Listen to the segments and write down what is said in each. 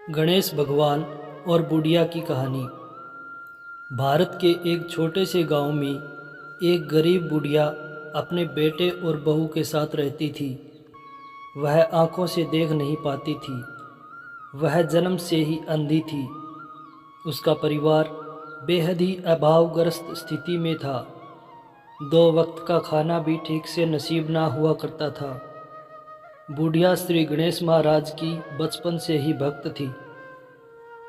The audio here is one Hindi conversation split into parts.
गणेश भगवान और बुढ़िया की कहानी। भारत के एक छोटे से गांव में एक गरीब बुढ़िया अपने बेटे और बहू के साथ रहती थी। वह आंखों से देख नहीं पाती थी। वह जन्म से ही अंधी थी। उसका परिवार बेहद ही अभावग्रस्त स्थिति में था। 2 वक्त का खाना भी ठीक से नसीब ना हुआ करता था। बुढ़िया श्री गणेश महाराज की बचपन से ही भक्त थी।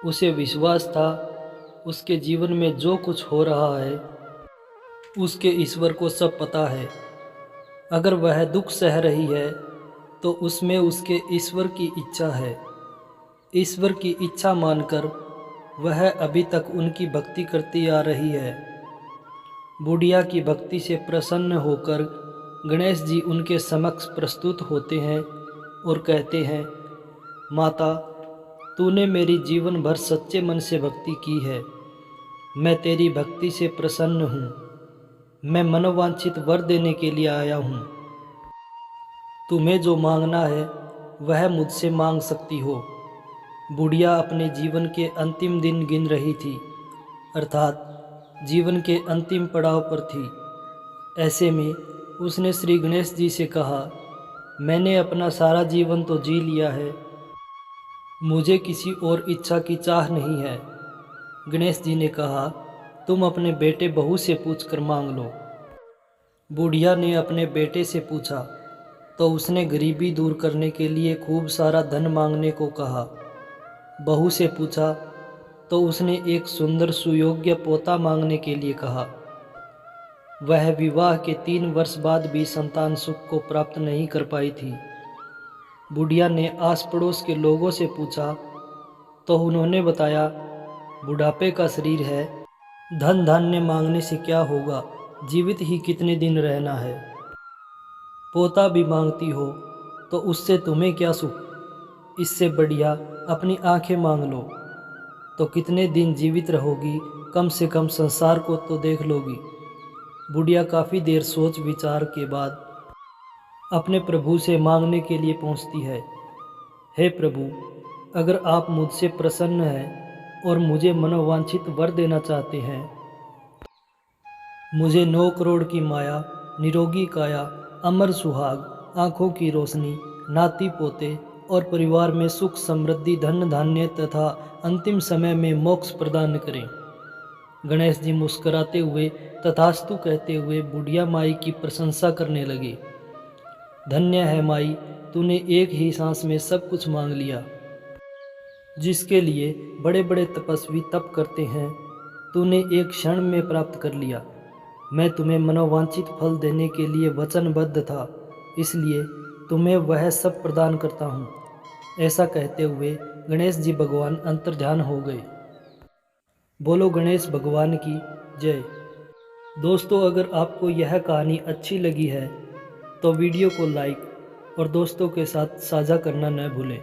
उसे विश्वास था उसके जीवन में जो कुछ हो रहा है उसके ईश्वर को सब पता है। अगर वह दुख सह रही है तो उसमें उसके ईश्वर की इच्छा है। ईश्वर की इच्छा मानकर वह अभी तक उनकी भक्ति करती आ रही है। बुढ़िया की भक्ति से प्रसन्न होकर गणेश जी उनके समक्ष प्रस्तुत होते हैं और कहते हैं, माता, तूने मेरी जीवन भर सच्चे मन से भक्ति की है। मैं तेरी भक्ति से प्रसन्न हूँ। मैं मनोवांछित वर देने के लिए आया हूँ। तुम्हें जो मांगना है वह मुझसे मांग सकती हो। बुढ़िया अपने जीवन के अंतिम दिन गिन रही थी, अर्थात जीवन के अंतिम पड़ाव पर थी। ऐसे में उसने श्री गणेश जी से कहा, मैंने अपना सारा जीवन तो जी लिया है, मुझे किसी और इच्छा की चाह नहीं है। गणेश जी ने कहा, तुम अपने बेटे बहू से पूछकर मांग लो। बुढ़िया ने अपने बेटे से पूछा तो उसने गरीबी दूर करने के लिए खूब सारा धन मांगने को कहा। बहू से पूछा तो उसने एक सुंदर सुयोग्य पोता मांगने के लिए कहा। वह विवाह के 3 वर्ष बाद भी संतान सुख को प्राप्त नहीं कर पाई थी। बुढ़िया ने आस पड़ोस के लोगों से पूछा तो उन्होंने बताया, बुढ़ापे का शरीर है, धन धान्य मांगने से क्या होगा, जीवित ही कितने दिन रहना है। पोता भी मांगती हो तो उससे तुम्हें क्या सुख, इससे बढ़िया अपनी आंखें मांग लो तो कितने दिन जीवित रहोगी, कम से कम संसार को तो देख लोगी। बुढ़िया काफ़ी देर सोच विचार के बाद अपने प्रभु से मांगने के लिए पहुंचती है। हे प्रभु, अगर आप मुझसे प्रसन्न हैं और मुझे मनोवांछित वर देना चाहते हैं, मुझे 9 करोड़ की माया, निरोगी काया, अमर सुहाग, आँखों की रोशनी, नाती पोते और परिवार में सुख समृद्धि, धन धान्य तथा अंतिम समय में मोक्ष प्रदान करें। गणेश जी मुस्कुराते हुए तथास्तु कहते हुए बुढ़िया माई की प्रशंसा करने लगे। धन्य है माई, तूने एक ही सांस में सब कुछ मांग लिया। जिसके लिए बड़े बड़े तपस्वी तप करते हैं, तूने एक क्षण में प्राप्त कर लिया। मैं तुम्हें मनोवांछित फल देने के लिए वचनबद्ध था, इसलिए तुम्हें वह सब प्रदान करता हूँ। ऐसा कहते हुए गणेश जी भगवान अंतर्ध्यान हो गए। बोलो गणेश भगवान की जय। दोस्तों, अगर आपको यह कहानी अच्छी लगी है तो वीडियो को लाइक और दोस्तों के साथ साझा करना न भूलें।